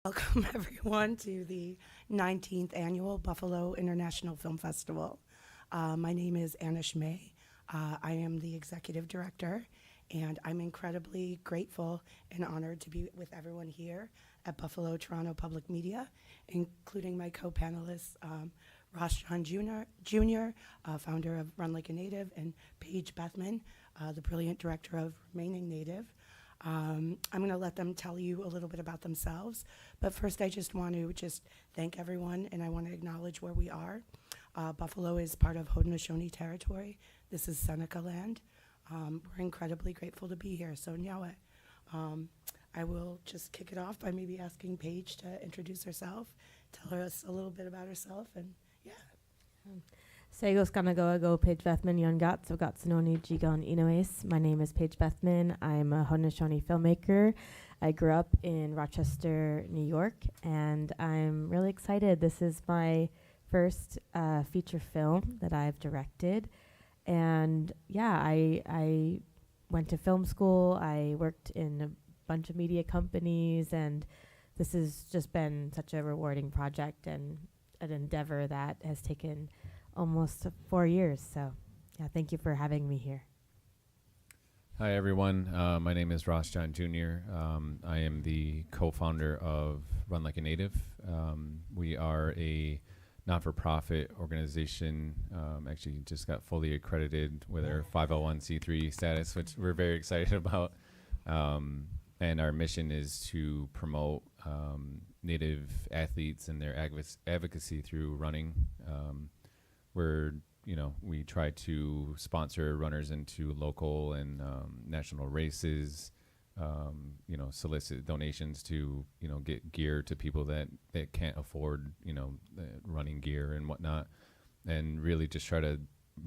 Welcome, everyone, to the 19th Annual Buffalo International Film Festival. My name is Anish May. I am the Executive Director, and I'm incredibly grateful and honored to be with everyone here at Buffalo Toronto Public Media, including my co-panelists, Ross John Jr., founder of Run Like a Native, and Paige Bethmann, the brilliant director of Remaining Native. I'm going to let them tell you a little bit about themselves. But first, I just want to thank everyone, and I want to acknowledge where we are. Buffalo is part of Haudenosaunee territory. This is Seneca land. We're incredibly grateful to be here. So now I will just kick it off by maybe asking Paige to introduce herself, tell us a little bit about herself, and yeah. Segos Kanagawago Paige Bethmann Yongat Sogatsunoni Jigon Inoes. My name is Paige Bethmann. I'm a Haudenosaunee filmmaker. I grew up in Rochester, New York, and I'm really excited. This is my first feature film that I've directed. And yeah, I went to film school. I worked in a bunch of media companies, and this has just been such a rewarding project and an endeavor that has taken almost 4 years. So yeah, thank you for having me here. Hi, everyone. My name is Ross John Jr. I am the co-founder of Run Like a Native. We are a not-for-profit organization, actually just got fully accredited with our 501c3 status, which we're very excited about. And our mission is to promote Native athletes and their advocacy through running. We try to sponsor runners into local and national races, solicit donations to, get gear to people that can't afford, running gear and whatnot, and really just try to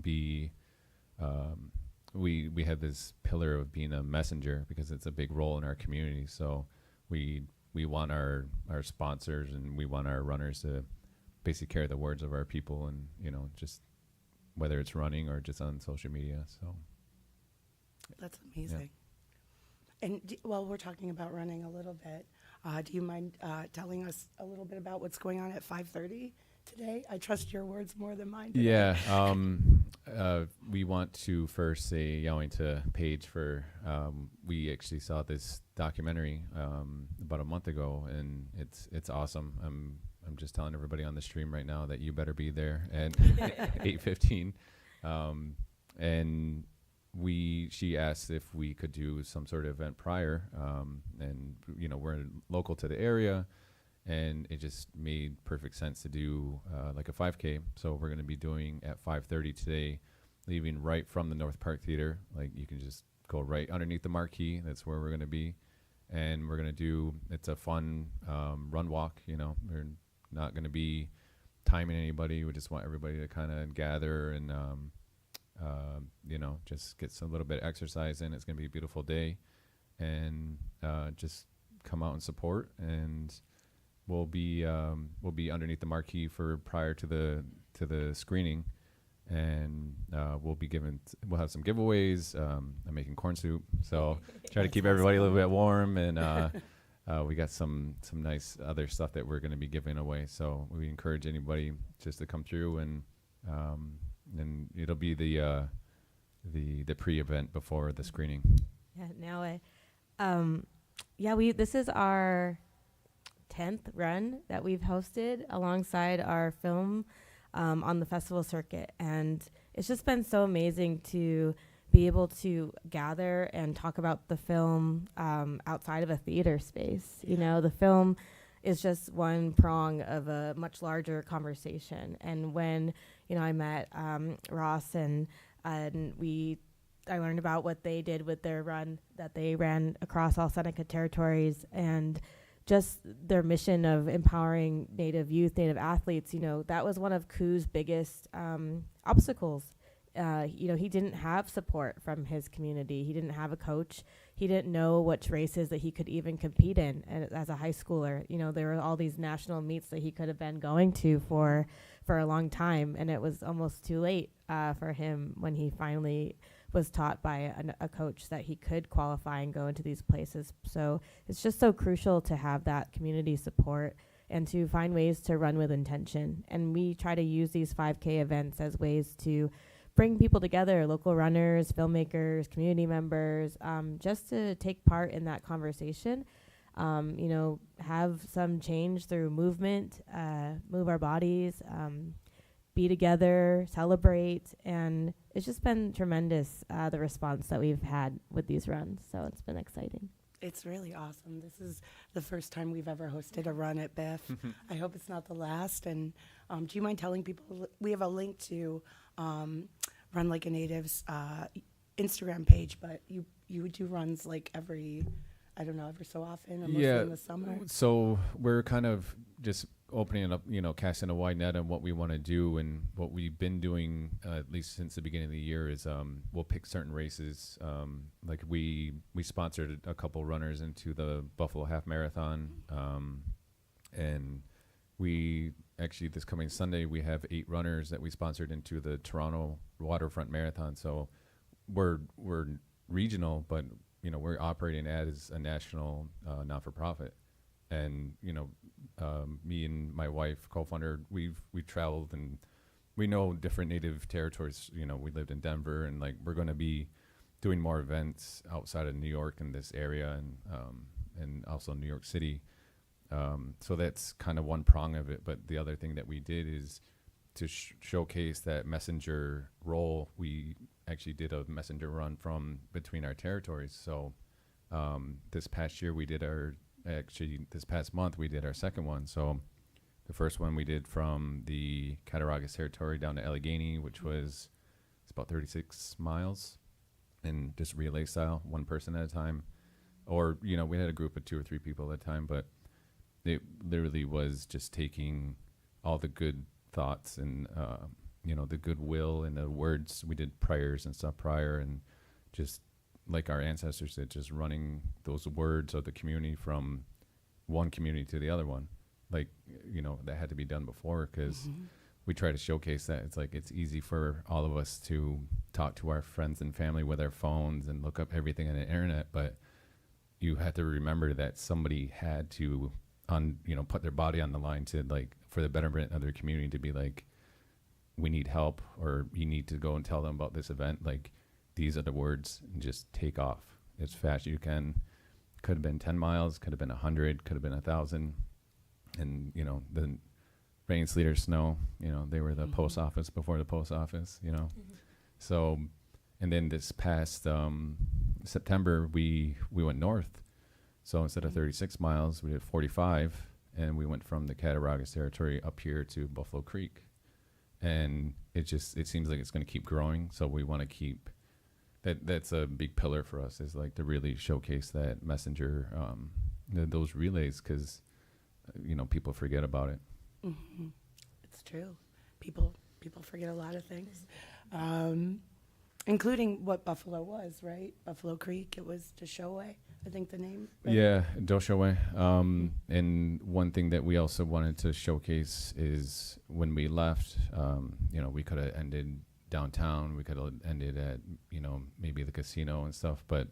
be, we have this pillar of being a messenger because it's a big role in our community. So we want our sponsors and we want our runners to basically carry the words of our people, and just whether it's running or just on social media. So That's amazing. Yeah. And while we're talking about running a little bit, do you mind telling us a little bit about what's going on at 5:30 today? I trust your words more than mine today. Yeah. We want to first say yowing to Paige for, we actually saw this documentary about a month ago, and it's awesome. I'm just telling everybody on the stream right now that you better be there at 8:15. And she asked if we could do some sort of event prior, and we're local to the area, and it just made perfect sense to do like a 5K. So we're going to be doing at 5:30 today, leaving right from the North Park Theater. Like, you can just go right underneath the marquee. That's where we're going to be, and we're going to do. It's a fun run walk. We're not going to be timing anybody. We just want everybody to kind of gather and just get a little bit of exercise in. It's going to be a beautiful day, and just come out and support. And we'll be underneath the marquee for prior to the screening, and we'll have some giveaways. I'm making corn soup, so try to keep everybody a little bit warm, and we got some nice other stuff that we're going to be giving away. So we encourage anybody just to come through, and it'll be the pre-event before the screening. This is our 10th run that we've hosted alongside our film on the festival circuit, and it's just been so amazing to be able to gather and talk about the film outside of a theater space. The film is just one prong of a much larger conversation. And when I met Ross and I learned about what they did with their run that they ran across all Seneca territories, and just their mission of empowering Native youth, Native athletes. That was one of Ku's biggest obstacles. He didn't have support from his community. He didn't have a coach. He didn't know which races that he could even compete in as a high schooler. There were all these national meets that he could have been going to for a long time, and it was almost too late for him when he finally was taught by a coach that he could qualify and go into these places. So it's just so crucial to have that community support and to find ways to run with intention. And we try to use these 5K events as ways to bring people together, local runners, filmmakers, community members, just to take part in that conversation. Have some change through movement, move our bodies, be together, celebrate. And it's just been tremendous, the response that we've had with these runs. So it's been exciting. It's really awesome. This is the first time we've ever hosted a run at BIFF. I hope it's not the last. And do you mind telling people, we have a link to Run Like a Native's Instagram page, but you do runs like every so often, or mostly in the summer? So we're kind of just opening up, casting a wide net on what we want to do. And what we've been doing, at least since the beginning of the year, is we'll pick certain races. Like we sponsored a couple runners into the Buffalo Half Marathon. And we actually, this coming Sunday, we have 8 runners that we sponsored into the Toronto Waterfront Marathon. So we're regional, but we're operating as a national not-for-profit. And me and my wife, co-founder, we've traveled and we know different native territories. We lived in Denver, and like we're going to be doing more events outside of New York in this area, and also New York City. So that's kind of one prong of it. But the other thing that we did is to showcase that messenger role. We actually did a messenger run from between our territories. So this past year this past month we did our second one. So the first one we did from the Cattaraugus territory down to Allegheny, which was it's about 36 miles, and just relay style, one person at a time. Or we had a group of 2 or 3 people at a time, but it literally was just taking all the good thoughts and the goodwill and the words. We did prayers and stuff prior, and just like our ancestors did, just running those words of the community from one community to the other one. Like, that had to be done before, because we try to showcase that it's easy for all of us to talk to our friends and family with our phones and look up everything on the internet, but you have to remember that somebody had to put their body on the line to, like, for the betterment of their community, to be like, we need help, or you need to go and tell them about this event. Like, these are the words, and just take off as fast as you can. Could have been 10 miles, could have been 100, could have been 1,000. And, the rain, sleet, or snow, they were the post office before the post office, So, and then this past September, we went north. So instead of 36 miles, we did 45, and we went from the Cattaraugus territory up here to Buffalo Creek. And it seems like it's going to keep growing. So we want to keep that's a big pillar for us, is like to really showcase that messenger, those relays, because, people forget about it. Mm-hmm. It's true. People forget a lot of things, including what Buffalo was, right? Buffalo Creek. It was Doshowe, I think the name. Right? Yeah, Doshowe. And one thing that we also wanted to showcase is when we left, we could have ended downtown. We could have ended at, maybe the casino and stuff. But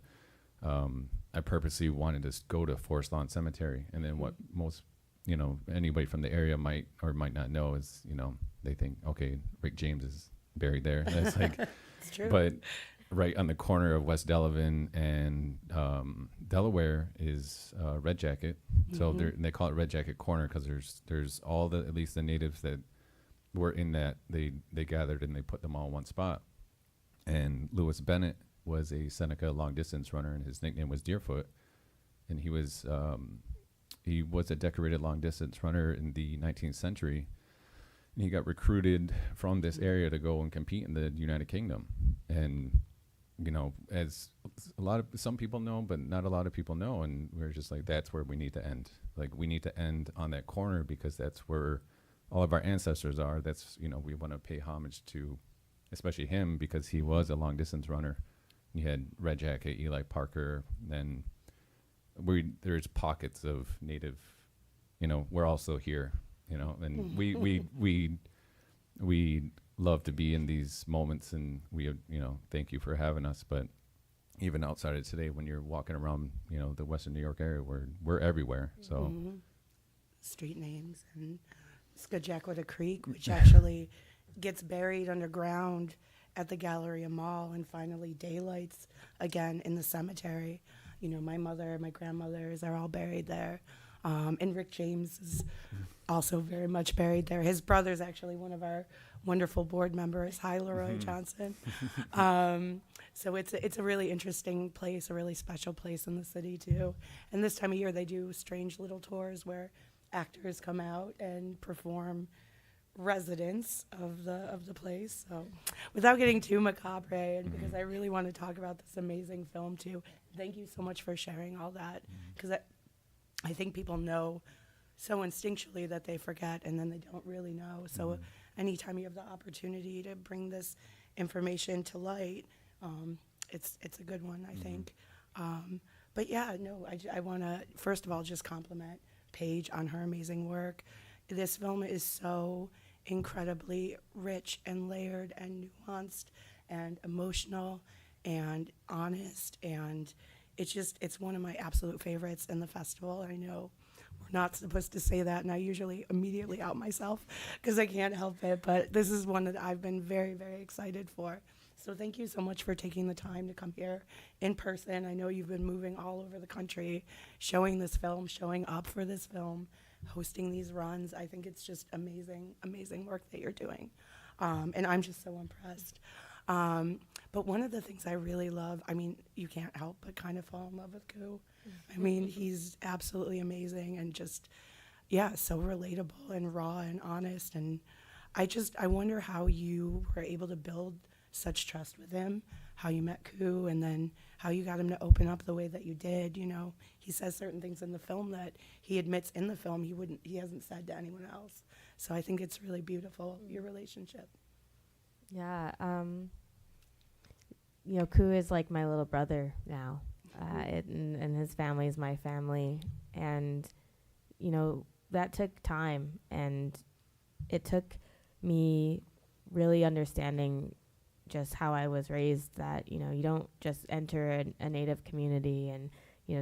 I purposely wanted to go to Forest Lawn Cemetery. And then what most, anybody from the area might or might not know is, they think, okay, Rick James is buried there. That's like, it's true. But right on the corner of West Delavan and Delaware is Red Jacket. So they call it Red Jacket Corner, because there's all the, at least the natives that were in that, they gathered and they put them all in one spot. And Lewis Bennett was a Seneca long distance runner, and his nickname was Deerfoot. And he was a decorated long distance runner in the 19th century. And he got recruited from this area to go and compete in the United Kingdom. And, as some people know, but not a lot of people know. And we're just like, that's where we need to end. Like, we need to end on that corner, because that's where all of our ancestors are. That's, we want to pay homage to, especially him, because he was a long distance runner. You had Red Jacket, Eli Parker, then there's pockets of native, we're also here, and we love to be in these moments, and we, thank you for having us. But even outside of today, when you're walking around, the Western New York area, we're everywhere. So Street names and Skajackwada Creek, which actually gets buried underground at the Galleria Mall and finally daylights again in the cemetery. My mother, my grandmothers are all buried there. And Rick James is also very much buried there. His brother's actually one of our wonderful board members. Hi, Leroy Johnson. So it's a really interesting place, a really special place in the city too. And this time of year they do strange little tours where actors come out and perform residents of the place. So without getting too macabre, and because I really want to talk about this amazing film too, thank you so much for sharing all that, because I think people know so instinctually that they forget, and then they don't really know. So anytime you have the opportunity to bring this information to light, it's a good one, I think. But yeah, no, I want to first of all just compliment Paige on her amazing work. This film is so incredibly rich and layered and nuanced and emotional and honest, and it's one of my absolute favorites in the festival. I know we're not supposed to say that, and I usually immediately out myself because I can't help it, but this is one that I've been very, very excited for. So thank you so much for taking the time to come here in person. I know you've been moving all over the country, showing this film, showing up for this film, hosting these runs. I think it's just amazing, amazing work that you're doing. And I'm just so impressed. But one of the things I really love, I mean, you can't help but kind of fall in love with Ku. I mean, he's absolutely amazing and just, yeah, so relatable and raw and honest. And I wonder how you were able to build such trust with him, how you met Ku, and then how you got him to open up the way that you did. He says certain things in the film that he admits in the film he hasn't said to anyone else. So I think it's really beautiful, your relationship. Yeah, Ku is like my little brother now, and his family is my family, and that took time, and it took me really understanding just how I was raised, that you don't just enter a Native community and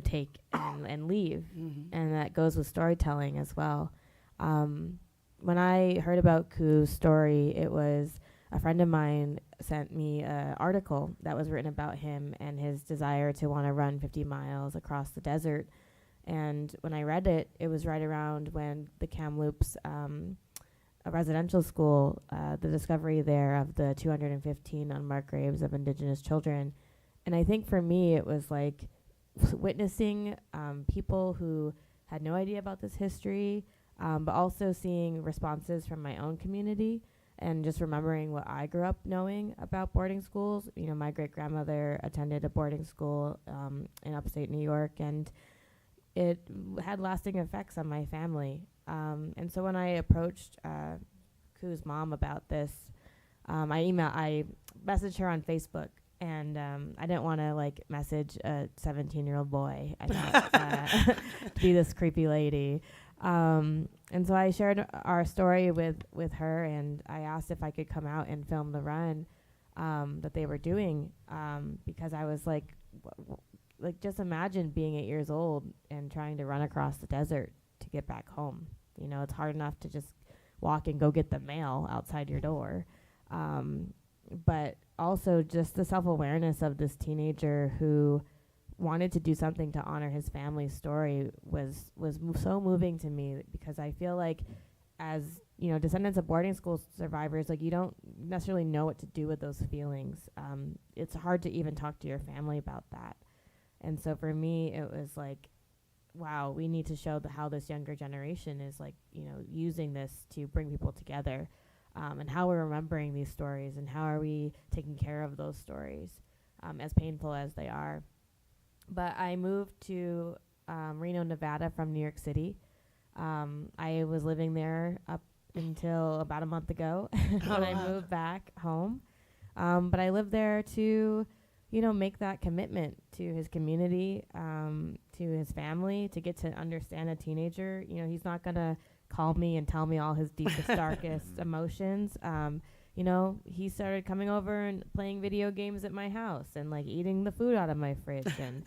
take and leave, and that goes with storytelling as well. When I heard about Ku's story, it was a friend of mine sent me an article that was written about him and his desire to want to run 50 miles across the desert. And when I read it, it was right around when the Kamloops, a residential school, the discovery there of the 215 unmarked graves of Indigenous children. And I think for me, it was like witnessing people who had no idea about this history, but also seeing responses from my own community and just remembering what I grew up knowing about boarding schools. My great-grandmother attended a boarding school in upstate New York, and it had lasting effects on my family. And so when I approached Ku's mom about this, I messaged her on Facebook, and I didn't want to message a 17-year-old boy. I thought to be this creepy lady. And so I shared our story with her, and I asked if I could come out and film the run that they were doing, because I was like, just imagine being 8 years old and trying to run across the desert to get back home. It's hard enough to just walk and go get the mail outside your door. But also just the self-awareness of this teenager who wanted to do something to honor his family's story was so moving to me, because I feel like as descendants of boarding school survivors, you don't necessarily know what to do with those feelings. It's hard to even talk to your family about that. And so for me, it was like, wow, we need to show how this younger generation is using this to bring people together, and how we're remembering these stories, and how are we taking care of those stories, as painful as they are. But I moved to Reno, Nevada from New York City. I was living there up until about a month ago when I moved back home. But I lived there to make that commitment to his community, to his family, to get to understand a teenager. He's not going to call me and tell me all his deepest, darkest emotions. he started coming over and playing video games at my house and like eating the food out of my fridge. And,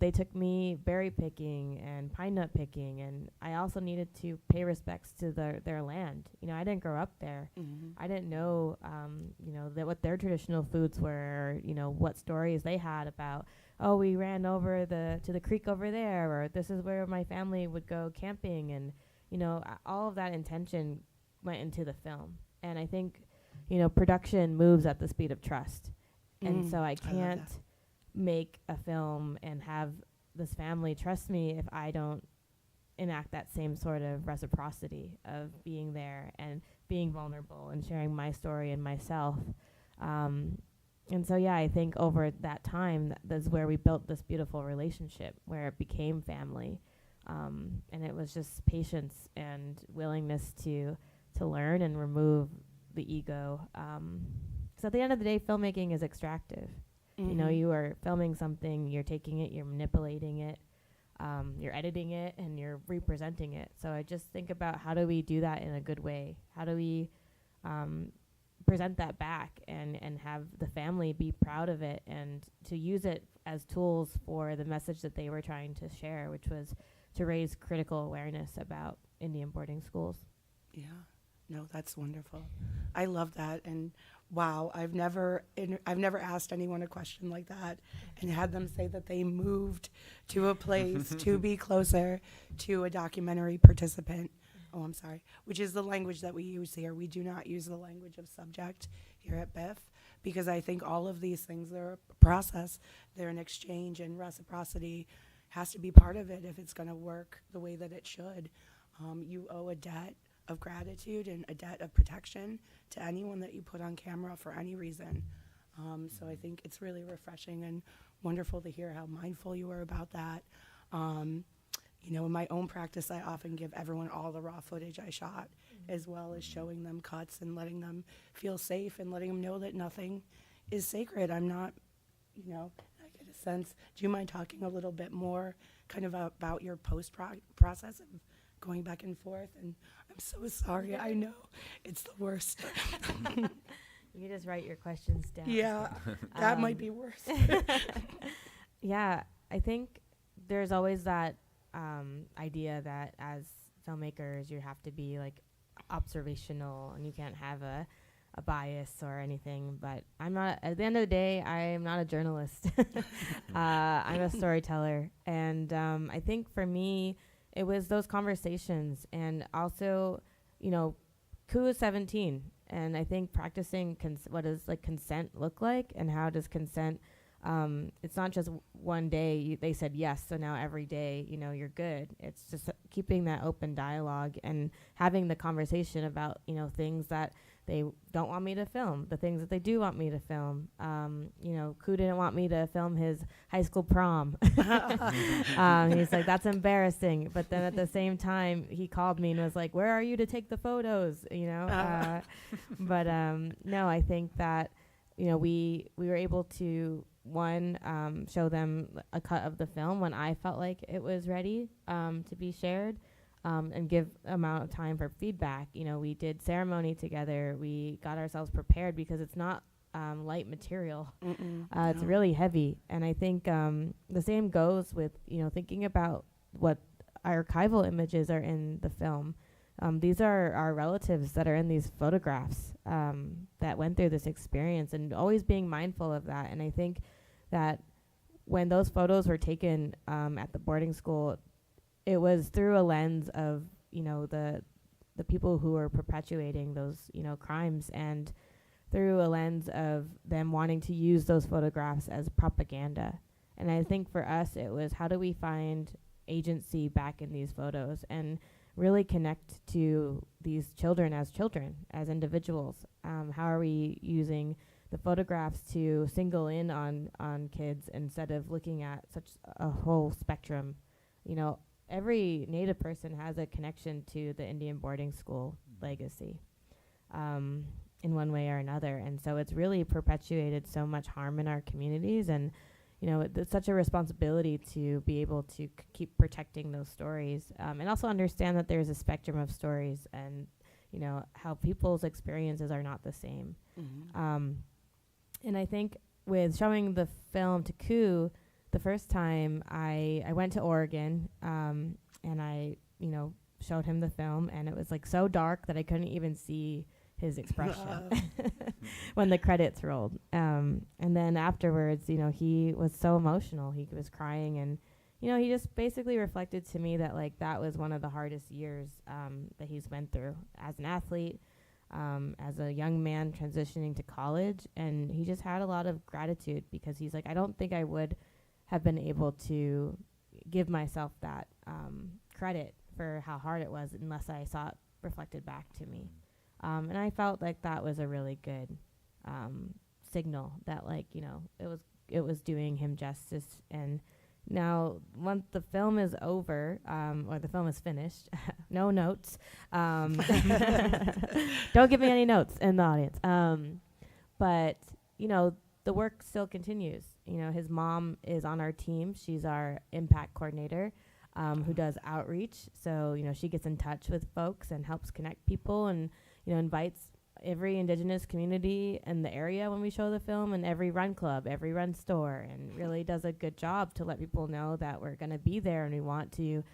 they took me berry picking and pine nut picking. And I also needed to pay respects to their land. I didn't grow up there. I didn't know, that what their traditional foods were, or, what stories they had about, oh, we ran over to the creek over there, or this is where my family would go camping. And, all of that intention went into the film. And I think, production moves at the speed of trust. And so I can't make a film and have this family trust me if I don't enact that same sort of reciprocity of being there and being vulnerable and sharing my story and myself. And so, I think over that time, that's where we built this beautiful relationship where it became family. And it was just patience and willingness to learn and remove the ego. 'Cause at the end of the day, filmmaking is extractive. You are filming something, you're taking it, you're manipulating it, you're editing it, and you're representing it. So I just think about how do we do that in a good way? How do we present that back and have the family be proud of it and to use it as tools for the message that they were trying to share, which was to raise critical awareness about Indian boarding schools. Yeah. No, that's wonderful. I love that. And wow, I've never asked anyone a question like that and had them say that they moved to a place to be closer to a documentary participant. Oh, I'm sorry. Which is the language that we use here. We do not use the language of subject here at BIFF because I think all of these things, they're a process, they're an exchange, and reciprocity has to be part of it if it's going to work the way that it should. You owe a debt of gratitude and a debt of protection to anyone that you put on camera for any reason. So I think it's really refreshing and wonderful to hear how mindful you are about that. In my own practice, I often give everyone all the raw footage I shot, as well as showing them cuts and letting them feel safe and letting them know that nothing is sacred. I'm not, I get a sense. Do you mind talking a little bit more kind of about your process of going back and forth? And I'm so sorry. I know it's the worst. You just write your questions down. Yeah, that might be worse. Yeah, I think there's always that idea that as filmmakers you have to be like observational and you can't have a bias or anything, but I'm not. At the end of the day, I'm not a journalist. I'm a storyteller, and I think for me it was those conversations, and also, Ku is 17, and I think practicing what does like consent look like, and how does consent. It's not just one day they said yes, so now every day, you're good. It's just keeping that open dialogue and having the conversation about, things that they don't want me to film, the things that they do want me to film. Ku didn't want me to film his high school prom. He's like, that's embarrassing. But then at the same time, he called me and was like, where are you to take the photos? But no, I think that, we were able to show them a cut of the film when I felt like it was ready to be shared, and give amount of time for feedback. We did ceremony together. We got ourselves prepared because it's not light material. It's really heavy. And I think the same goes with, thinking about what archival images are in the film. These are our relatives that are in these photographs that went through this experience, and always being mindful of that. And I think that when those photos were taken at the boarding school, it was through a lens of, the people who were perpetuating those, crimes, and through a lens of them wanting to use those photographs as propaganda. And I think for us, it was how do we find agency back in these photos and really connect to these children, as individuals. How are we using the photographs to single in on kids instead of looking at such a whole spectrum? Every Native person has a connection to the Indian boarding school legacy in one way or another. And so it's really perpetuated so much harm in our communities. And, it's such a responsibility to be able to keep protecting those stories, and also understand that there's a spectrum of stories. And, how people's experiences are not the same. And I think with showing the film to Ku, the first time I went to Oregon, and I, showed him the film, and it was like so dark that I couldn't even see his expression when the credits rolled. And then afterwards, he was so emotional. He was crying, and, he just basically reflected to me that like that was one of the hardest years that he's been through as an athlete, as a young man transitioning to college. And he just had a lot of gratitude because he's like, I don't think I would have been able to give myself that credit for how hard it was unless I saw it reflected back to me. And I felt like that was a really good signal that, like, it was doing him justice. And now, once the film is over, or the film is finished, no notes. Don't give me any notes in the audience. But, the work still continues. His mom is on our team. She's our impact coordinator, who does outreach. So, she gets in touch with folks and helps connect people, and, invites every Indigenous community in the area when we show the film, and every run club, every run store, and really does a good job to let people know that we're going to be there and we want to,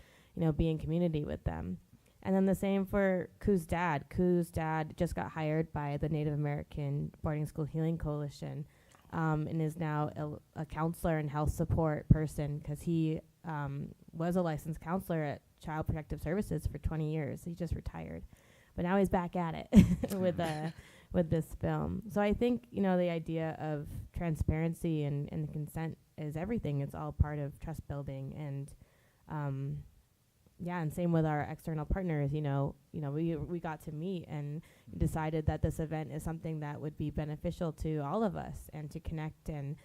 be in community with them. And then the same for Ku's dad. Ku's dad just got hired by the Native American Boarding School Healing Coalition, and is now a counselor and health support person, because he was a licensed counselor at Child Protective Services for 20 years. He just retired. But now he's back at it with this film. So I think, the idea of transparency and consent is everything. It's all part of trust building. And and same with our external partners. We got to meet and decided that this event is something that would be beneficial to all of us, and to connect and,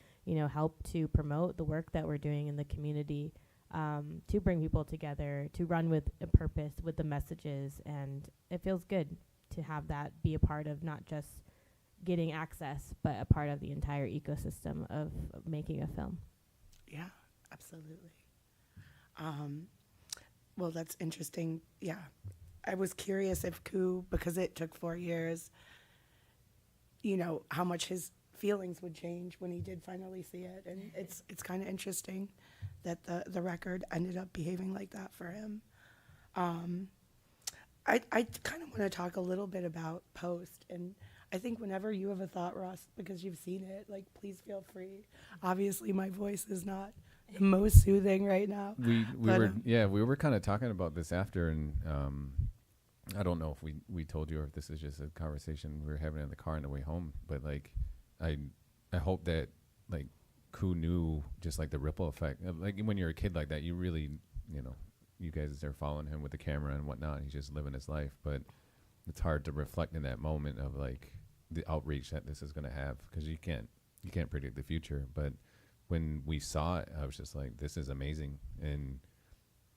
help to promote the work that we're doing in the community, to bring people together, to run with a purpose, with the messages. And it feels good to have that be a part of not just getting access, but a part of the entire ecosystem of making a film. Yeah, absolutely. Well, that's interesting. Yeah. I was curious if Ku, because it took 4 years, how much his feelings would change when he did finally see it. And it's kind of interesting that the record ended up behaving like that for him. I kind of want to talk a little bit about post, and I think whenever you have a thought, Ross, because you've seen it, like, please feel free. Obviously, my voice is not the most soothing right now. We were kind of talking about this after, and I don't know if we told you or if this is just a conversation we were having in the car on the way home, but like I hope that like Ku knew just like the ripple effect. Like when you're a kid like that, you really, you guys are following him with the camera and whatnot. He's just living his life, but it's hard to reflect in that moment of like the outreach that this is going to have, because you can't predict the future. But when we saw it, I was just like, this is amazing. And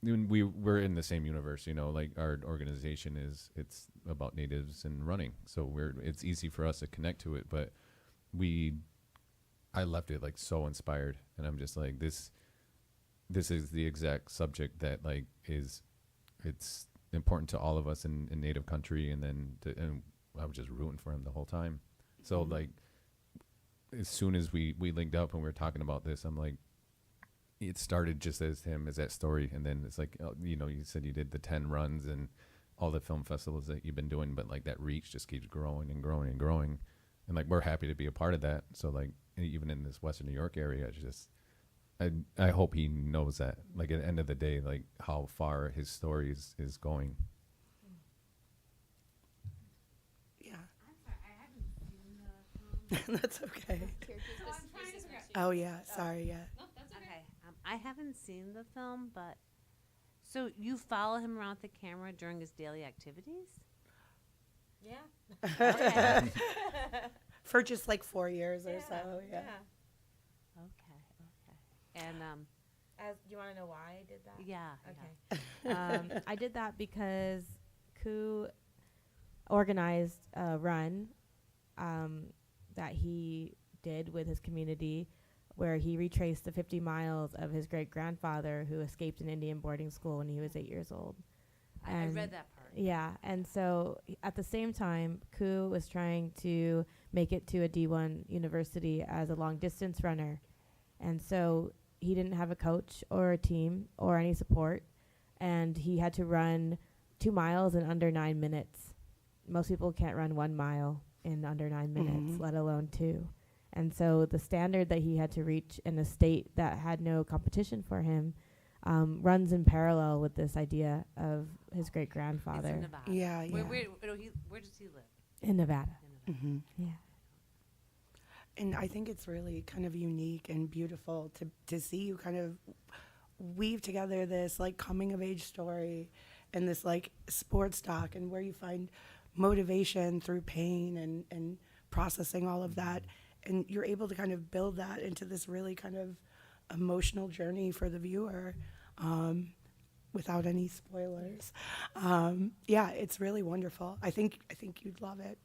we're in the same universe, like our organization it's about natives and running. So it's easy for us to connect to it, but I left it like so inspired, and I'm just like, this is the exact subject that like it's important to all of us in Native country. And then and I was just rooting for him the whole time. So like, as soon as we linked up and we were talking about this, I'm like, it started just as that story. And then it's like, you said you did the 10 runs and all the film festivals that you've been doing, but like that reach just keeps growing and growing and growing. And like, we're happy to be a part of that. So like, even in this Western New York area, it's just, I hope he knows that, like at the end of the day, like how far his story is going. Yeah. I'm sorry, I haven't seen the film. That's okay. So I'm trying to figure out. Oh, yeah. Sorry, yeah. No, that's okay. Okay, I haven't seen the film, but so you follow him around with the camera during his daily activities? Yeah. Okay. For just like 4 years or so, yeah. Okay. And Do you want to know why I did that? yeah. Okay. I did that because Ku organized a run that he did with his community, where he retraced the 50 miles of his great-grandfather who escaped an Indian boarding school when he was 8 years old. I And read that part. Yeah, and so at the same time, Ku was trying to make it to a D1 university as a long distance runner. And so he didn't have a coach or a team or any support. And he had to run 2 miles in under 9 minutes. Most people can't run 1 mile in under 9 minutes, let alone 2. And so the standard that he had to reach in a state that had no competition for him runs in parallel with this idea of his great It's in grandfather Nevada. Yeah, yeah. Where does he live? in Nevada. In Nevada. Hmm. Yeah. And I think it's really kind of unique and beautiful to see you kind of weave together this like coming of age story and this like sports doc, and where you find motivation through pain and processing all of that. And you're able to kind of build that into this really kind of emotional journey for the viewer, without any spoilers. Yeah, it's really wonderful. I think you'd love it.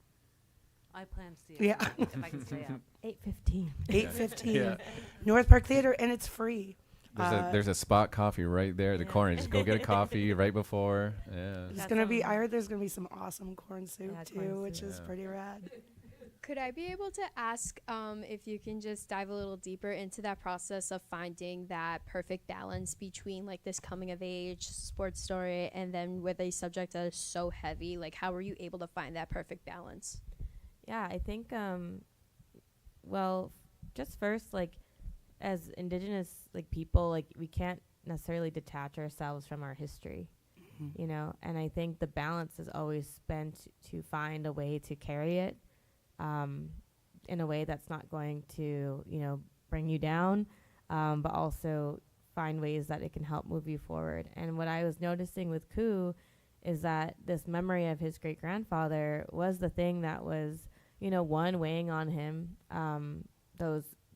I plan to see it. Yeah. If I can stay up. 8:15. 8:15, Yeah. North Park Theater, and it's free. There's a spot coffee right there at the Yeah. corner. Just go get a coffee right before. Yeah. There's That's gonna be. awesome. I heard there's gonna be some awesome corn soup Yeah, too, corn which soup. is Yeah. pretty rad. Could I be able to ask if you can just dive a little deeper into that process of finding that perfect balance between like this coming of age sports story and then with a subject that is so heavy? Like, how were you able to find that perfect balance? Yeah, I think, well, just first, like, as indigenous, like, people, like, we can't necessarily detach ourselves from our history, you know? And I think the balance is always spent to find a way to carry it in a way that's not going to, you know, bring you down, but also find ways that it can help move you forward. And what I was noticing with Ku is that this memory of his great-grandfather was the thing that was, you know, one, weighing on him.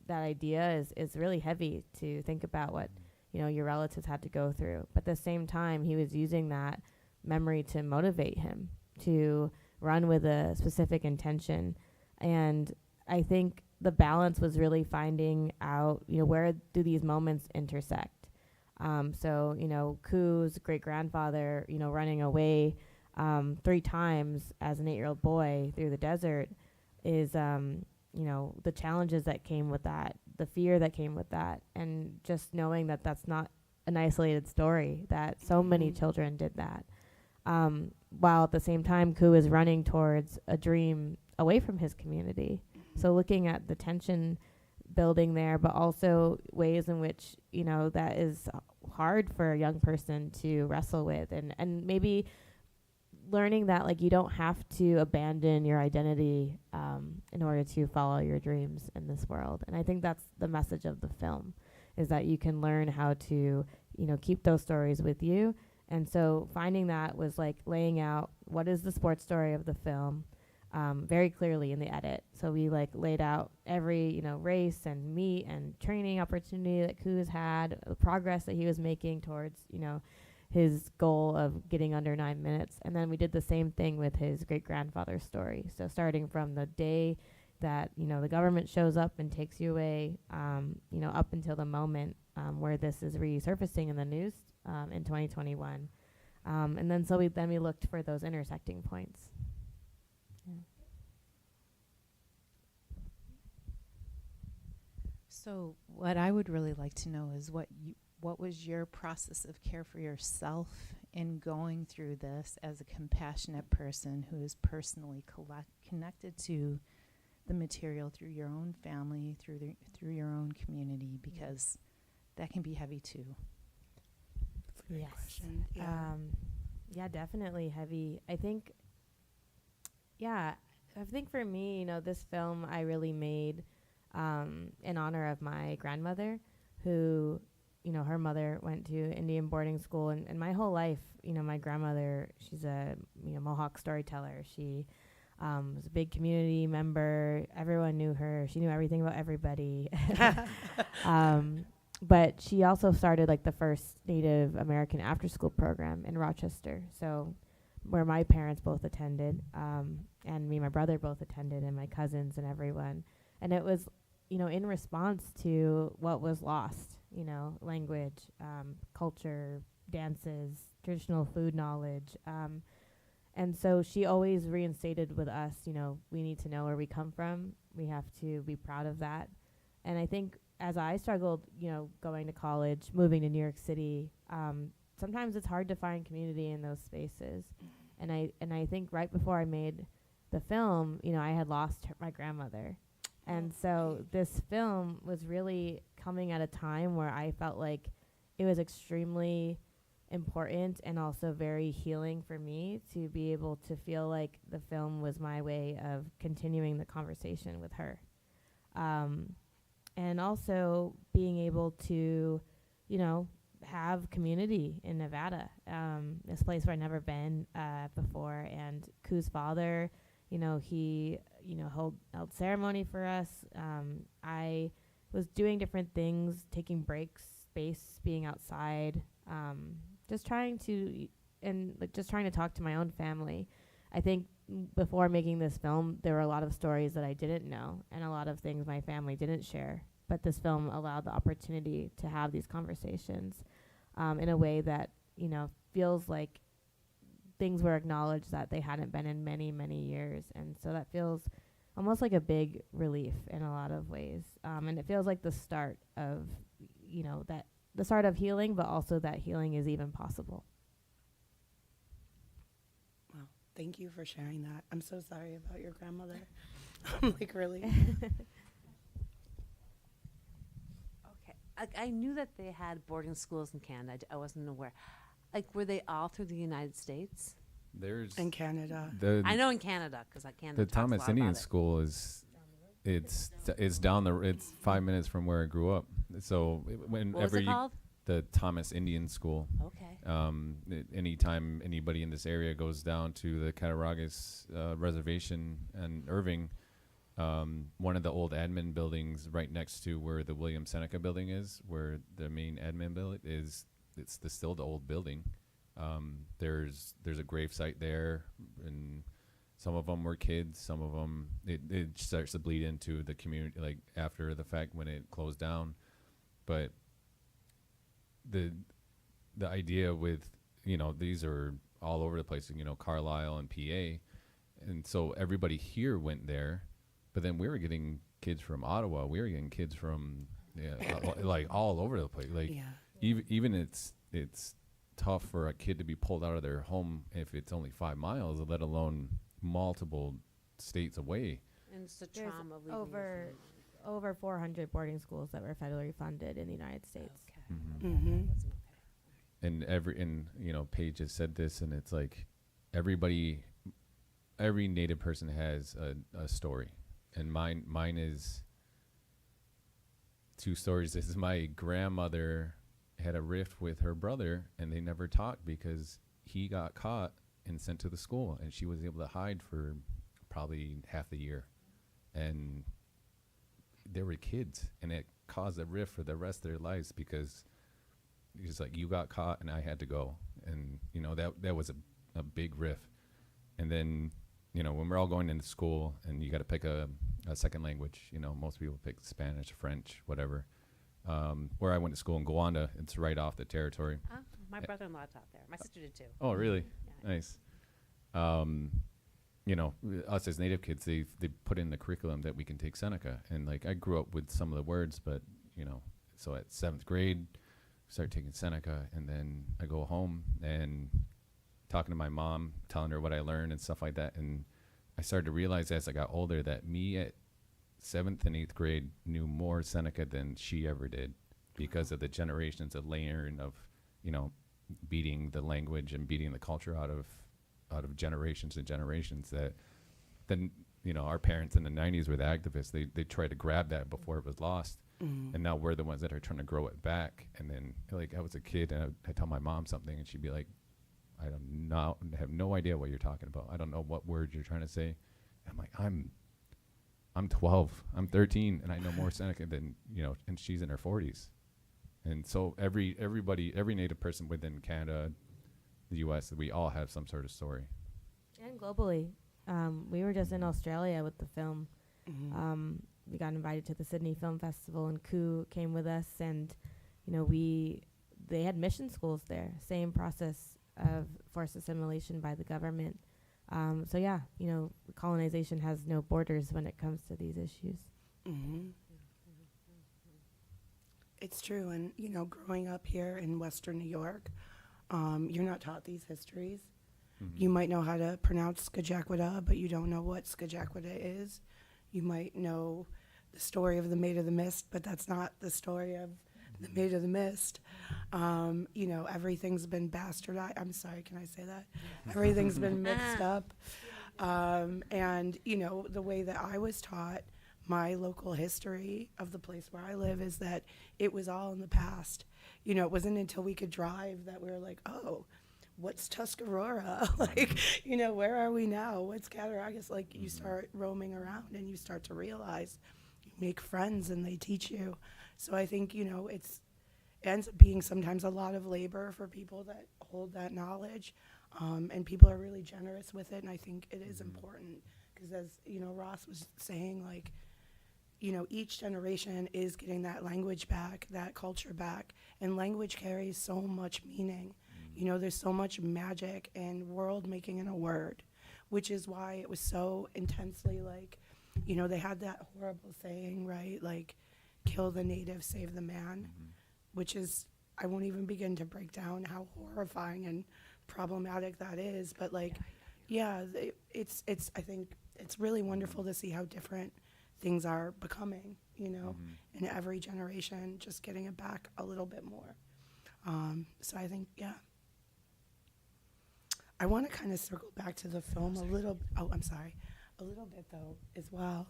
That idea is really heavy to think about what, you know, your relatives had to go through. But at the same time, he was using that memory to motivate him to run with a specific intention. And I think the balance was really finding out, you know, where do these moments intersect? So, you know, Ku's great-grandfather, you know, running away 3 times as an 8-year-old boy through the desert is, you know, the challenges that came with that, the fear that came with that, and just knowing that that's not an isolated story, that so many children did that. While at the same time, Ku is running towards a dream away from his community. So looking at the tension building there, but also ways in which, you know, that is hard for a young person to wrestle with, and maybe learning that, like, you don't have to abandon your identity in order to follow your dreams in this world. And I think that's the message of the film, is that you can learn how to, you know, keep those stories with you. And so finding that was like laying out what is the sports story of the film very clearly in the edit. So we like laid out every, you know, race and meet and training opportunity that Ku has had, the progress that he was making towards, you know, his goal of getting under 9 minutes. And then we did the same thing with his great-grandfather's story. So starting from the day that, you know, the government shows up and takes you away, you know, up until the moment where this is resurfacing in the news in 2021. And then so we looked for those intersecting points. Yeah. So what I would really like to know is what was your process of care for yourself in going through this as a compassionate person who is personally connected to the material through your own family, through your own community, because that can be heavy too. That's a great Yes. question. Yeah. Yeah, definitely heavy. I think for me, you know, this film I really made in honor of my grandmother, who, you know, her mother went to Indian boarding school, and my whole life, you know, my grandmother, she's a, you know, Mohawk storyteller. She was a big community member. Everyone knew her. She knew everything about everybody. But she also started like the first Native American after-school program in Rochester, so where my parents both attended, and me and my brother both attended, and my cousins and everyone. And it was, you know, in response to what was lost, you know, language, culture, dances, traditional food knowledge. And so she always reinstated with us, you know, we need to know where we come from. We have to be proud of that. And I think as I struggled, you know, going to college, moving to New York City, sometimes it's hard to find community in those spaces. And I think right before I made the film, you know, I had lost my grandmother. And so this film was really coming at a time where I felt like it was extremely important and also very healing for me to be able to feel like the film was my way of continuing the conversation with her. And also being able to, you know, have community in Nevada, this place where I'd never been before. And Ku's father, you know, he, you know, held ceremony for us. I was doing different things, taking breaks, space, being outside, just trying to talk to my own family. I think before making this film, there were a lot of stories that I didn't know and a lot of things my family didn't share. But this film allowed the opportunity to have these conversations in a way that, you know, feels like things were acknowledged that they hadn't been in many, many years. And so that feels almost like a big relief in a lot of ways. And it feels like the start of, you know, the start of healing, but also that healing is even possible. Well, thank you for sharing that. I'm so sorry about your grandmother. I'm like, really? Okay. I knew that they had boarding schools in Canada. I wasn't aware. Like, were they all through the United States? There's In Canada. I know in Canada, because Canada the talks a Thomas lot Indian about it. School is it's down it's 5 minutes from where I grew up. So What was whenever it called? the Thomas Indian School. Okay. Anytime anybody in this area goes down to the Cattaraugus reservation in Irving, one of the old admin buildings right next to where the William Seneca building is, where the main admin building is, it's still the old building. There's a grave site there, and some of them were kids, some of them it starts to bleed into the community like after the fact when it closed down. But the idea with, you know, these are all over the place, you know, Carlisle and PA, and so everybody here went there, but then we were getting kids from Ottawa, we were getting kids from like all over the place, like even it's tough for a kid to be pulled out of their home if it's only 5 miles, let alone multiple states away. And it's the There's trauma of leaving your over 400 boarding schools that were federally funded in the United States. family. Mm-hmm. That's okay. And you know, Paige has said this, and it's like every Native person has a story, and mine is 2 stories. This is my grandmother had a rift with her brother, and they never talked because he got caught and sent to the school, and she was able to hide for probably half the year, and they were kids, and it caused a rift for the rest of their lives because it's like, you got caught and I had to go, and you know that was a big rift. And then, you know, when we're all going into school and you got to pick a second language, you know, most people pick Spanish, French, whatever. Where I went to school in Gowanda, it's right off the territory. My brother-in-law taught there. My sister did too. Oh, really? Yeah. Nice. You know, us as Native kids, they put in the curriculum that we can take Seneca, and like I grew up with some of the words, but you know, so at 7th grade, start taking Seneca, and then I go home and talking to my mom, telling her what I learned and stuff like that, and I started to realize as I got older that me at 7th and 8th grade knew more Seneca than she ever did, because of the generations of layering of, you know, beating the language and beating the culture out of generations and generations. That then, you know, our parents in the 90s were the activists. They tried to grab that before it was lost. Mm-hmm. And now we're the ones that are trying to grow it back. And then, like, I was a kid and I'd tell my mom something and she'd be like, I have no idea what you're talking about. I don't know what words you're trying to say. And I'm like, I'm 12, I'm 13, and I know more Seneca than, you know, and she's in her 40s. And so every Native person within Canada, the U.S., we all have some sort of story. And globally. We were just in Australia with the film. Mm-hmm. We got invited to the Sydney Film Festival, and Ku came with us, and you know, they had mission schools there. Same process of forced assimilation by the government. So yeah, colonization has no borders when it comes to these issues. Hmm. It's true, and growing up here in Western New York, you're not taught these histories. You might know how to pronounce Skajakwada, but you don't know what Skajakwada is. You might know the story of the Maid of the Mist, but that's not the story of the Maid of the Mist. Everything's been bastardized. I'm sorry, can I say that? Everything's been mixed up. And the way that I was taught my local history of the place where I live is that it was all in the past. It wasn't until we could drive that we were like, oh, what's Tuscarora? Where are we now? What's Cattaraugus? You start roaming around and you start to realize you make friends and they teach you. So I think, it ends up being sometimes a lot of labor for people that hold that knowledge. And people are really generous with it. And I think it is important because as, Ross was saying, each generation is getting that language back, that culture back. And language carries so much meaning. There's so much magic and world making in a word, which is why it was so intensely they had that horrible saying, right? Kill the native, save the man, which is, I won't even begin to break down how horrifying and problematic that is. But I think it's really wonderful to see how different things are becoming, in every generation, just getting it back a little bit more. So I think, I want to kind of circle back to the film a little bit though as well.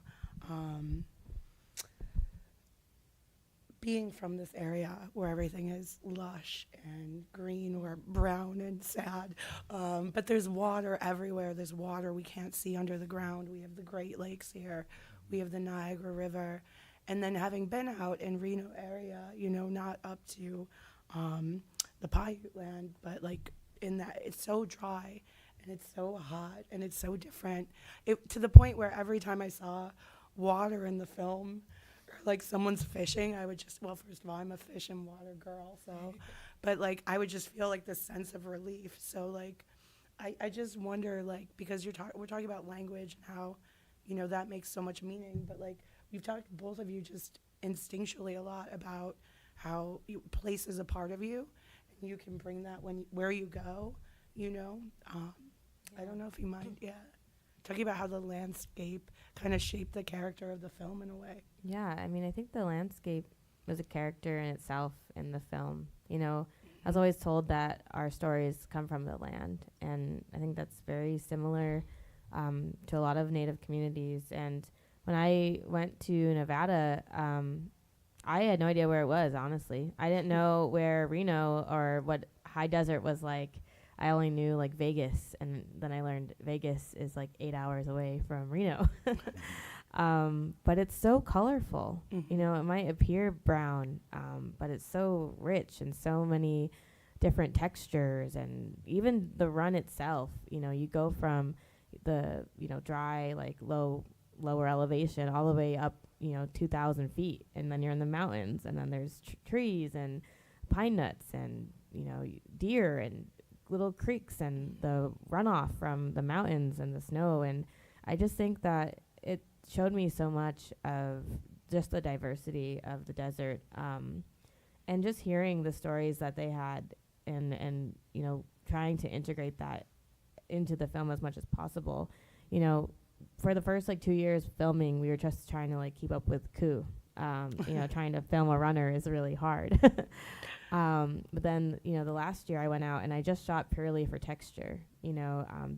Being from this area where everything is lush and green or brown and sad, but there's water everywhere. There's water we can't see under the ground. We have the Great Lakes here. We have the Niagara River. And then having been out in Reno area, not up to the Paiute land, but in that it's so dry and it's so hot and it's so different. To the point where every time I saw water in the film, or someone's fishing, I would just, first of all, I'm a fish and water girl, so, but I would just feel this sense of relief. So I just wonder because we're talking about language and how, that makes so much meaning, but we've talked, both of you, just instinctually a lot about how place is a part of you and you can bring that where you go, I don't know if you mind, talking about how the landscape kind of shaped the character of the film in a way. Yeah, I mean, I think the landscape was a character in itself in the film. I was always told that our stories come from the land, and I think that's very similar to a lot of Native communities. And when I went to Nevada, I had no idea where it was, honestly. I didn't know where Reno or what high desert was like. I only knew Vegas, and then I learned Vegas is 8 hours away from Reno. But it's so colorful. Mm-hmm. It might appear brown, but it's so rich and so many different textures, and even the run itself. You go from the dry lower elevation all the way up 2,000 feet, and then you're in the mountains, and then there's trees and pine nuts and deer and little creeks and the runoff from the mountains and the snow. And I just think that it showed me so much of just the diversity of the desert, and just hearing the stories that they had and trying to integrate that into the film as much as possible. For the first 2 years filming, we were just trying to keep up with Coup. Trying to film a runner is really hard. But then, the last year I went out and I just shot purely for texture,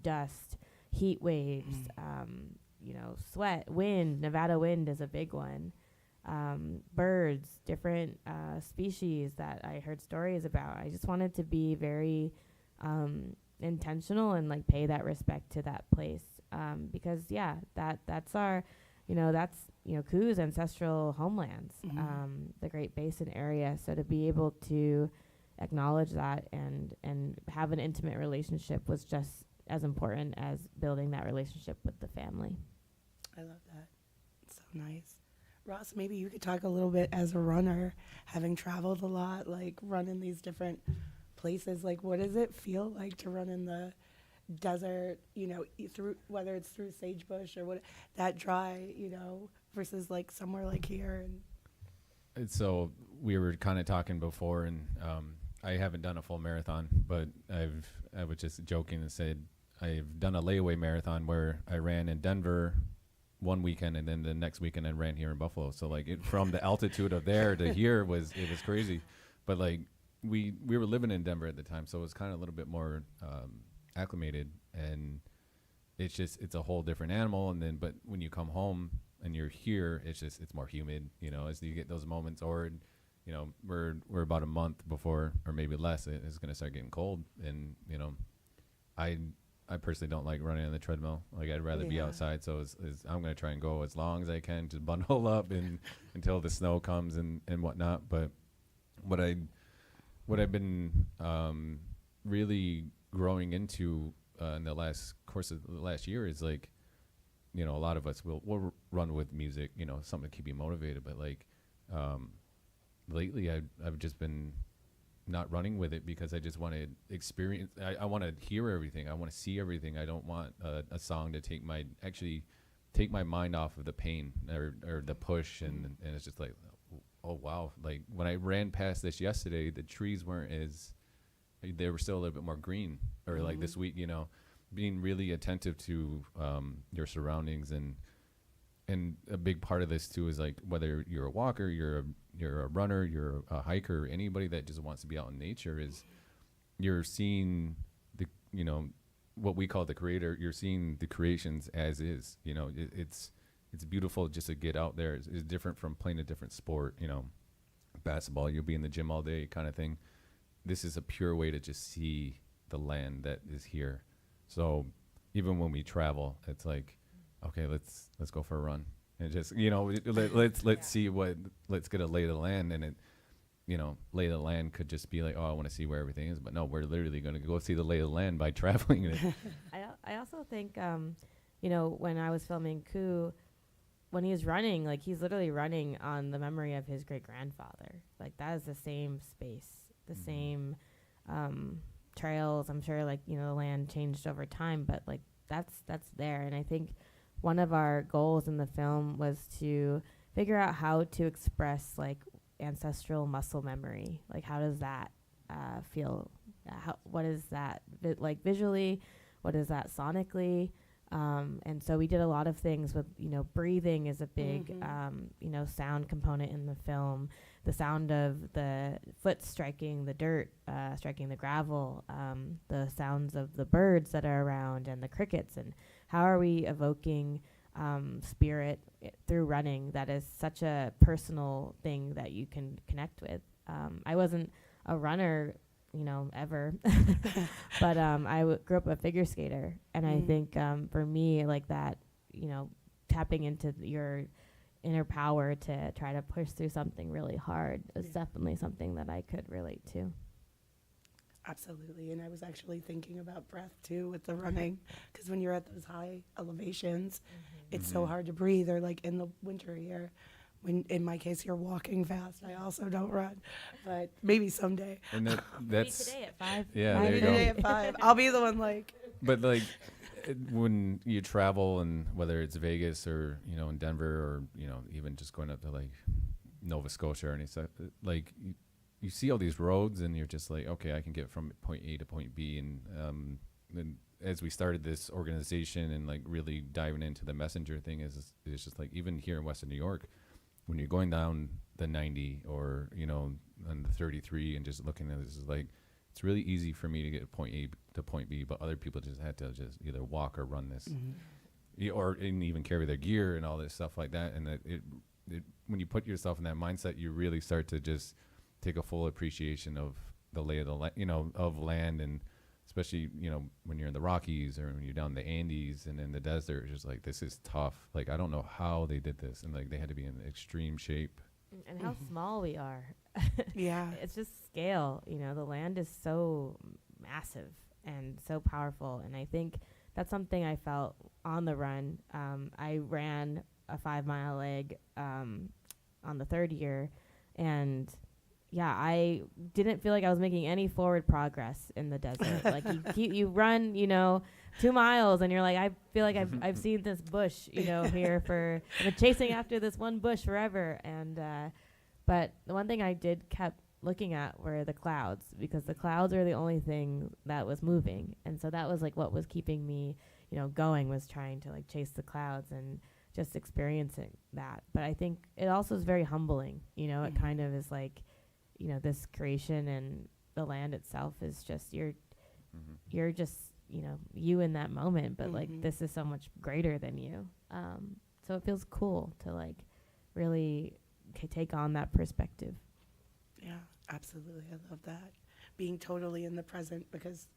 dust, heat waves, sweat, wind. Nevada wind is a big one. Birds, different species that I heard stories about. I just wanted to be very intentional and pay that respect to that place. Because that's our, that's Coup's ancestral homelands, the Great Basin area. So to be able to acknowledge that and have an intimate relationship was just as important as building that relationship with the family. I love that. It's so nice. Ross, maybe you could talk a little bit as a runner, having traveled a lot, running these different places. What does it feel like to run in the desert, through whether it's through sagebush or what, that dry, versus like somewhere like here. And so we were kind of talking before, and I haven't done a full marathon, but I was just joking and said I've done a layaway marathon where I ran in Denver one weekend, and then the next weekend I ran here in Buffalo. So like from the altitude of there to here it was crazy. But like we were living in Denver at the time, so it was kind of a little bit more acclimated, and it's a whole different animal. And then but when you come home and you're here, it's more humid, as you get those moments. Or we're about a month before, or maybe less, it's going to start getting cold. And I personally don't like running on the treadmill. Like I'd rather be outside. So I'm going to try and go as long as I can to bundle up and until the snow comes and whatnot. But what I've been really growing into in the course of the last year is like, a lot of us will run with music, something to keep you motivated. But like lately I've just been not running with it because I just want to experience. I want to hear everything. I want to see everything. I don't want a song to take my mind off of the pain or the push. And it's just like, oh wow. Like when I ran past this yesterday, the trees they were still a little bit more green. Or like this week, being really attentive to your surroundings. And a big part of this too is like whether you're a walker, you're a runner, you're a hiker, anybody that just wants to be out in nature, is you're seeing what we call the creator. You're seeing the creations as is. It's beautiful just to get out there. It's different from playing a different sport. Basketball, you'll be in the gym all day kind of thing. This is a pure way to just see the land that is here. So even when we travel, it's like, okay, let's go for a run and just let's see let's get a lay of the land. And it lay of the land could just be like, oh, I want to see where everything is, but no, we're literally going to go see the lay of the land by traveling it. I also think when I was filming Ku, when he's running, like he's literally running on the memory of his great grandfather. Like that is the same space, the same trails. I'm sure the land changed over time, but like that's there. And I think one of our goals in the film was to figure out how to express like ancestral muscle memory. Like how does that feel? What is that like visually? What is that sonically? And so we did a lot of things with, breathing is a big, sound component in the film. The sound of the foot striking the dirt, striking the gravel, the sounds of the birds that are around and the crickets. And how are we evoking spirit through running? That is such a personal thing that you can connect with. I wasn't a runner ever. But I grew up a figure skater. And I think for me, like that, tapping into your inner power to try to push through something really hard is definitely something that I could relate to. Absolutely. And I was actually thinking about breath too with the running, because when you're at those high elevations, it's so hard to breathe. Or like in the winter here, when in my case you're walking fast, I also don't run, but maybe someday. And that's maybe today at 5. Yeah, Maybe there you today go. at 5. I'll be the one like. But like when you travel, and whether it's Vegas or in Denver, or even just going up to like Nova Scotia or any stuff, like you see all these roads and you're just like, okay, I can get from point A to point B. And then as we started this organization and like really diving into the messenger thing, is just like even here in Western New York, when you're going down the 90 or on the 33 and just looking at this, is like it's really easy for me to get point A to point B, but other people just had to just either walk or run this, or even carry their gear and all this stuff like that. And it when you put yourself in that mindset, you really start to just take a full appreciation of the lay of the of land, and especially when you're in the Rockies or when you're down in the Andes and in the desert, it's just like, this is tough. Like I don't know how they did this, and like they had to be in extreme shape. And how small we are. Yeah. It's just scale. The land is so massive and so powerful. And I think that's something I felt on the run. I ran a 5-mile leg on the third year, and yeah, I didn't feel like I was making any forward progress in the desert. Like you run, 2 miles, and you're like, I feel like I've seen this bush, here I've been chasing after this one bush forever. And but the one thing I did kept looking at were the clouds, because the clouds are the only thing that was moving, and so that was like what was keeping me, going, was trying to like chase the clouds and just experiencing that. But I think it also is very humbling. It kind of is like, this creation and the land itself is just you're just you in that moment, but like this is so much greater than you. So it feels cool to like really take on that perspective. Yeah, absolutely. I love that. Being totally in the present, because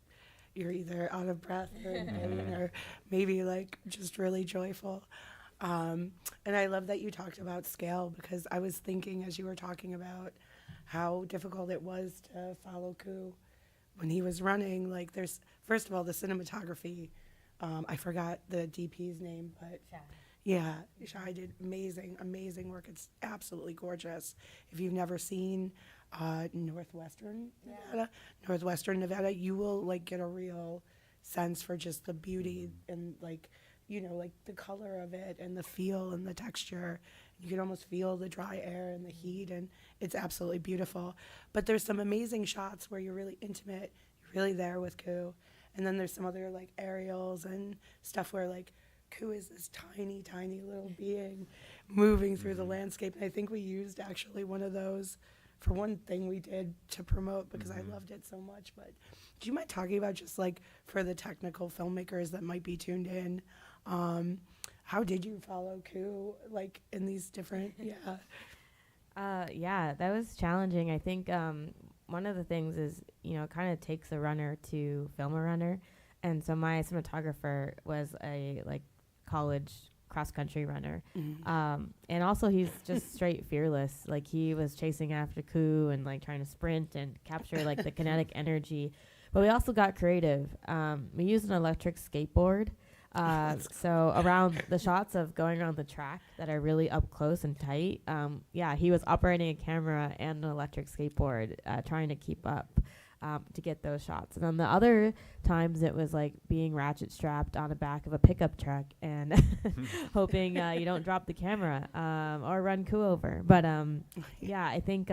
you're either out of breath or in pain or maybe like just really joyful. And I love that you talked about scale, because I was thinking as you were talking about how difficult it was to follow Ku when he was running. Like, there's, first of all, the cinematography. I forgot the DP's name, but yeah, Shai did amazing work. It's absolutely gorgeous. If you've never seen Northwestern Nevada, you will like get a real sense for just the beauty and like, like the color of it and the feel and the texture. You can almost feel the dry air and the heat, and it's absolutely beautiful. But there's some amazing shots where you're really intimate, you're really there with Ku. And then there's some other like aerials and stuff where like Ku is this tiny, tiny little being moving through the landscape. And I think we used actually one of those for one thing we did to promote, because I loved it so much. But do you mind talking about, just like for the technical filmmakers that might be tuned in, how did you follow Ku like in these different, Yeah, that was challenging. I think one of the things is, it kind of takes a runner to film a runner. And so my cinematographer was a like college cross-country runner. And also he's just straight fearless. Like, he was chasing after Ku and like trying to sprint and capture like the kinetic energy. But we also got creative. We used an electric skateboard. So around the shots of going around the track that are really up close and tight, he was operating a camera and an electric skateboard, trying to keep up to get those shots. And then the other times it was like being ratchet strapped on the back of a pickup truck and hoping you don't drop the camera or run Ku over. But I think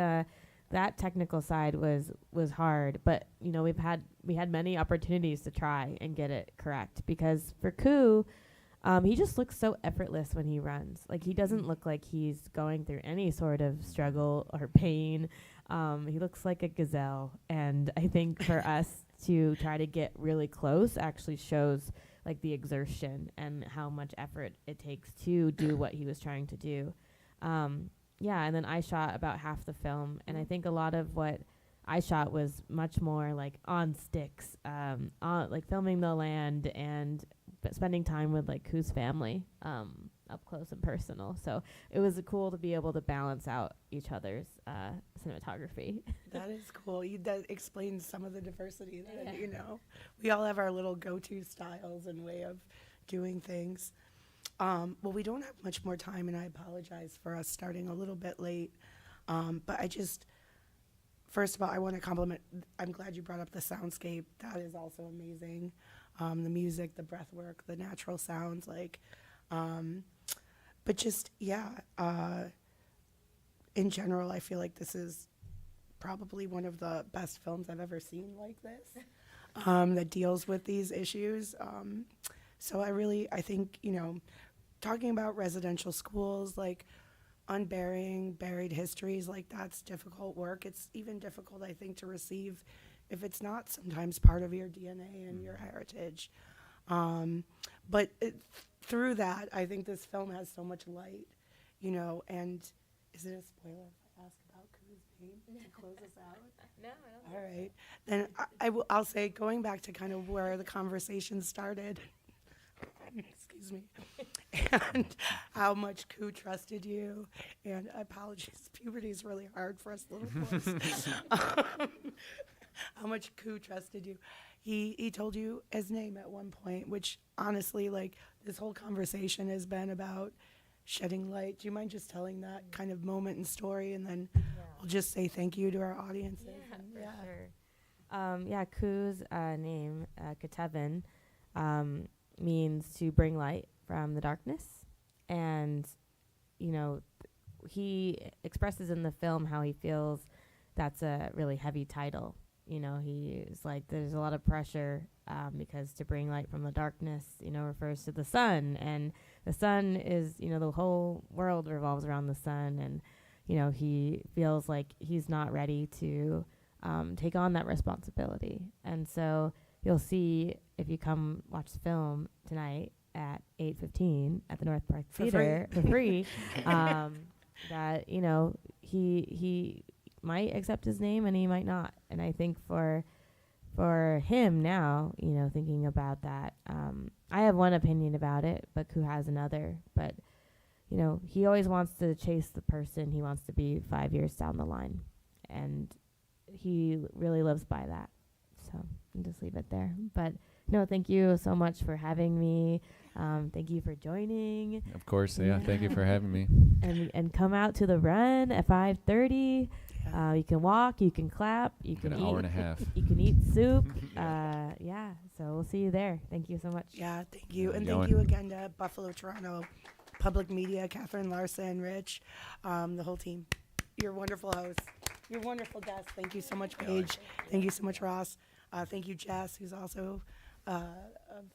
that technical side was hard, but we had many opportunities to try and get it correct, because for Ku, he just looks so effortless when he runs. Like, he doesn't look like he's going through any sort of struggle or pain. He looks like a gazelle, and I think for us to try to get really close actually shows like the exertion and how much effort it takes to do what he was trying to do. And then I shot about half the film, and I think a lot of what I shot was much more like on sticks, on like filming the land and spending time with like Ku's family, up close and personal. So it was cool to be able to balance out each other's cinematography. That is cool. That explains some of the diversity that, we all have our little go-to styles and way of doing things. Well, we don't have much more time, and I apologize for us starting a little bit late. But first of all, I want to compliment, I'm glad you brought up the soundscape. That is also amazing. The music, the breath work, the natural sounds, but just, in general, I feel like this is probably one of the best films I've ever seen like this, that deals with these issues. So I think, talking about residential schools, like unburying buried histories, like that's difficult work. It's even difficult, I think, to receive if it's not sometimes part of your DNA and your heritage. But through that, I think this film has so much light, and is it a spoiler if I ask about Ku's name to close us out? No, I don't. All right. Then I'll say, going back to kind of where the conversation started, excuse me, and how much Ku trusted you, and apologies, puberty is really hard for us little boys. How much Ku trusted you. He told you his name at one point, which honestly, like, this whole conversation has been about shedding light. Do you mind just telling that kind of moment and story, and then we'll just say thank you to our audiences? And Sure. Ku's name, Ketevin, means to bring light from the darkness. And, he expresses in the film how he feels that's a really heavy title. He's like, there's a lot of pressure because to bring light from the darkness, refers to the sun. And the sun is, the whole world revolves around the sun. And, he feels like he's not ready to take on that responsibility. And so you'll see, if you come watch the film tonight at 8:15 at the North Park Theater for free, that, he might accept his name and he might not. And I think for him now, thinking about that, I have one opinion about it, but Ku has another. But, he always wants to chase the person he wants to be 5 years down the line. And he really lives by that. So I'll just leave it there. But no, thank you so much for having me. Thank you for joining. Of course, yeah. Thank you for having me. And come out to the run at 5:30. Yeah. You can walk, you can clap, you Got can an eat. hour and a half. You can eat soup. So we'll see you there. Thank you so much. Yeah, thank you. And Going. thank you again to Buffalo, Toronto, Public Media, Catherine Larson, Rich, the whole team. You're wonderful hosts. You're wonderful guests. Thank you so much, Paige. Thank you so much, Ross. Thank you, Jess, who's also a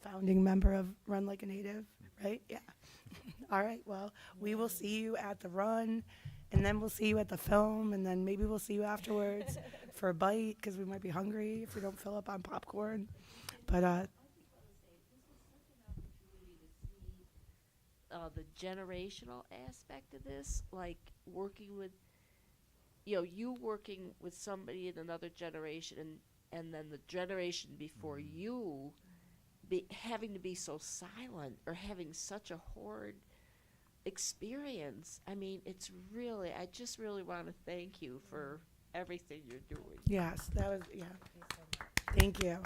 founding member of Run Like a Native, right? Yeah. All right, well, we will see you at the run, and then we'll see you at the film, and then maybe we'll see you afterwards for a bite, because we might be hungry if we don't fill up on popcorn. But the generational aspect of this, like working with, you working with somebody in another generation, and then the generation before you having to be so silent or having such a horrid experience. I mean, I just really want to thank you for everything you're doing. yes, that was, yeah. Thank you.